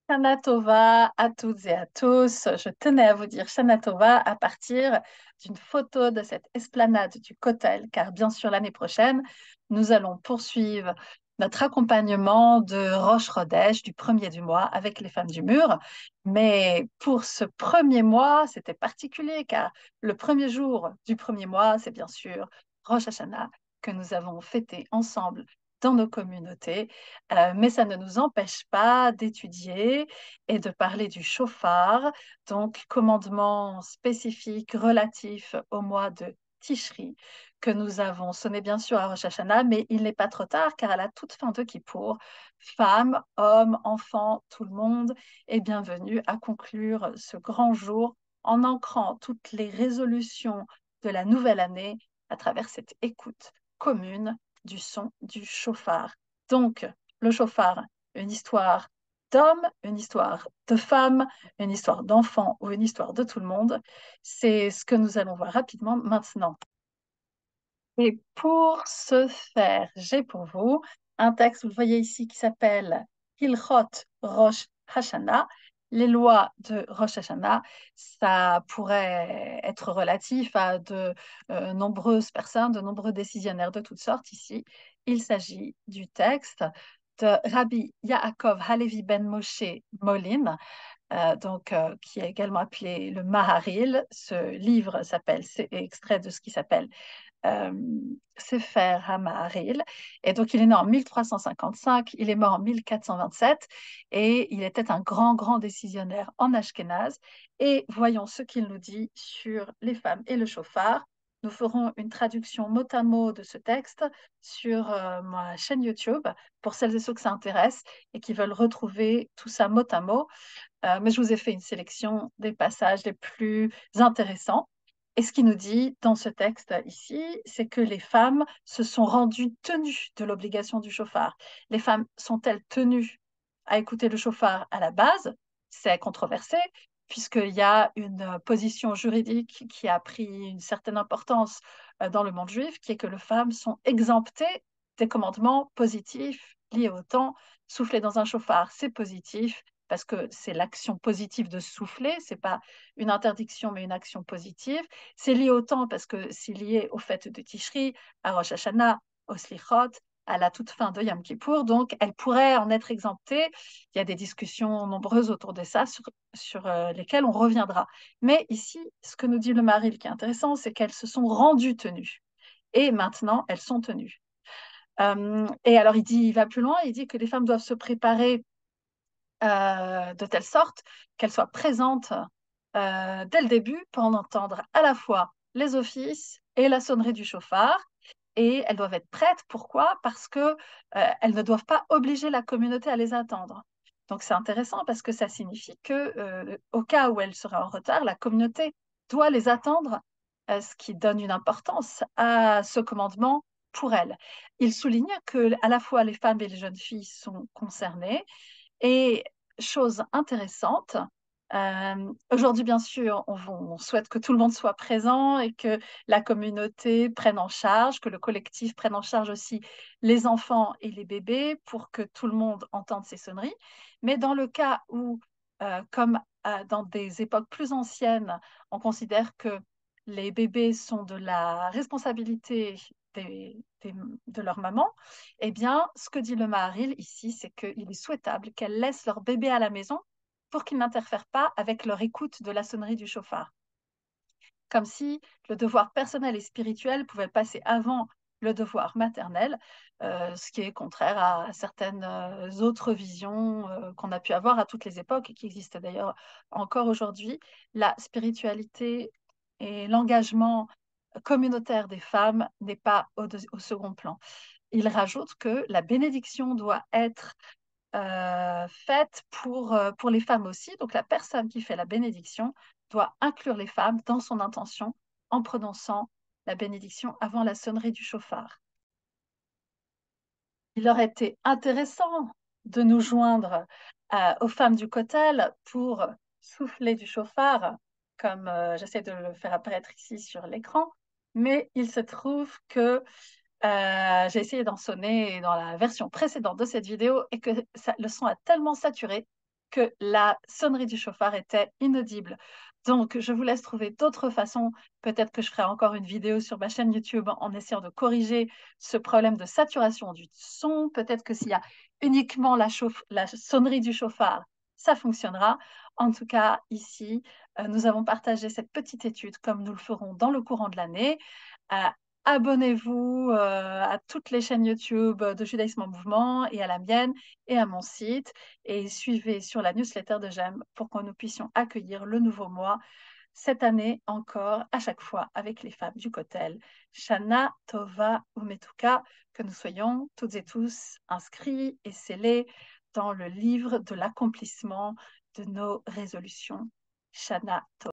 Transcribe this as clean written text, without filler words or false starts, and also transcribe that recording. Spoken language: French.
Shana Tova à toutes et à tous. Je tenais à vous dire Shana Tova à partir d'une photo de cette esplanade du Kotel, car bien sûr l'année prochaine, nous allons poursuivre notre accompagnement de Rosh Chodesh du premier du mois avec les femmes du mur. Mais pour ce premier mois, c'était particulier, car le premier jour du premier mois, c'est bien sûr Rosh Hashanah que nous avons fêté ensemble dans nos communautés. Mais ça ne nous empêche pas d'étudier et de parler du chauffard, donc commandement spécifique relatif au mois de Tishri, que nous avons sonné bien sûr à Rosh Hashanah, mais il n'est pas trop tard car à la toute fin de Kippour, femmes, hommes, enfants, tout le monde est bienvenu à conclure ce grand jour en ancrant toutes les résolutions de la nouvelle année à travers cette écoute commune du son du chauffard. Donc, le chauffard, une histoire d'homme, une histoire de femme, une histoire d'enfant ou une histoire de tout le monde. C'est ce que nous allons voir rapidement maintenant. Et pour ce faire, j'ai pour vous un texte, vous le voyez ici, qui s'appelle Hilchot Rosh Hashanah. Les lois de Rosh Hashanah, ça pourrait être relatif à de nombreuses personnes, de nombreux décisionnaires de toutes sortes. Ici, il s'agit du texte de Rabbi Yaakov Halevi ben Moshe Molin, qui est également appelé le Maharil. Ce livre s'appelle, c'est extrait de ce qui s'appelle euh, Sefer HaMaharil. Et donc, il est né en 1355, il est mort en 1427 et il était un grand, grand décisionnaire en Ashkénaze. Et voyons ce qu'il nous dit sur les femmes et le chauffard. Nous ferons une traduction mot à mot de ce texte sur ma chaîne YouTube pour celles et ceux que ça intéresse et qui veulent retrouver tout ça mot à mot. Mais je vous ai fait une sélection des passages les plus intéressants. Et ce qu'il nous dit dans ce texte ici, c'est que les femmes se sont rendues tenues de l'obligation du chauffard. Les femmes sont-elles tenues à écouter le chauffard à la base? C'est controversé, puisqu'il y a une position juridique qui a pris une certaine importance dans le monde juif, qui est que les femmes sont exemptées des commandements positifs liés au temps. Souffler dans un chauffard, c'est positif parce que c'est l'action positive de souffler, c'est pas une interdiction mais une action positive. C'est lié au temps parce que c'est lié au fait de Tishri, à Rosh Hashanah, au Slichot, à la toute fin de Yom Kippour, donc elle pourrait en être exemptée. Il y a des discussions nombreuses autour de ça sur lesquelles on reviendra. Mais ici, ce que nous dit le Maril qui est intéressant, c'est qu'elles se sont rendues tenues. Et maintenant, elles sont tenues. Et alors, il va plus loin, il dit que les femmes doivent se préparer de telle sorte qu'elles soient présentes dès le début pour en entendre à la fois les offices et la sonnerie du chauffard. Et elles doivent être prêtes. Pourquoi? Parce que elles ne doivent pas obliger la communauté à les attendre. Donc c'est intéressant parce que ça signifie que au cas où elles seraient en retard, la communauté doit les attendre, ce qui donne une importance à ce commandement pour elles. Il souligne que à la fois les femmes et les jeunes filles sont concernées et chose intéressante, aujourd'hui, bien sûr, on souhaite que tout le monde soit présent et que la communauté prenne en charge, que le collectif prenne en charge aussi les enfants et les bébés pour que tout le monde entende ces sonneries. Mais dans le cas où, comme dans des époques plus anciennes, on considère que les bébés sont de la responsabilité de leur maman, eh bien, ce que dit le Maharil ici, c'est qu'il est souhaitable qu'elles laissent leur bébé à la maison pour qu'ils n'interfèrent pas avec leur écoute de la sonnerie du chauffard. Comme si le devoir personnel et spirituel pouvait passer avant le devoir maternel, ce qui est contraire à certaines autres visions qu'on a pu avoir à toutes les époques et qui existent d'ailleurs encore aujourd'hui. La spiritualité et l'engagement communautaire des femmes n'est pas au second plan. Il rajoute que la bénédiction doit être faite pour les femmes aussi. Donc la personne qui fait la bénédiction doit inclure les femmes dans son intention en prononçant la bénédiction avant la sonnerie du chauffard. Il aurait été intéressant de nous joindre aux femmes du Kotel pour souffler du chauffard, comme j'essaie de le faire apparaître ici sur l'écran, mais il se trouve que j'ai essayé d'en sonner dans la version précédente de cette vidéo et que le son a tellement saturé que la sonnerie du chauffard était inaudible. Donc, je vous laisse trouver d'autres façons. Peut-être que je ferai encore une vidéo sur ma chaîne YouTube en essayant de corriger ce problème de saturation du son. Peut-être que s'il y a uniquement la sonnerie du chauffard, ça fonctionnera. En tout cas, ici, nous avons partagé cette petite étude comme nous le ferons dans le courant de l'année. Euh, Abonnez-vous à toutes les chaînes YouTube de Judaïsme en Mouvement et à la mienne et à mon site et suivez sur la newsletter de J'aime pour que nous puissions accueillir le nouveau mois cette année encore à chaque fois avec les femmes du Kotel. Shana Tova Umetuka, que nous soyons toutes et tous inscrits et scellés dans le livre de l'accomplissement de nos résolutions. Shana Tova.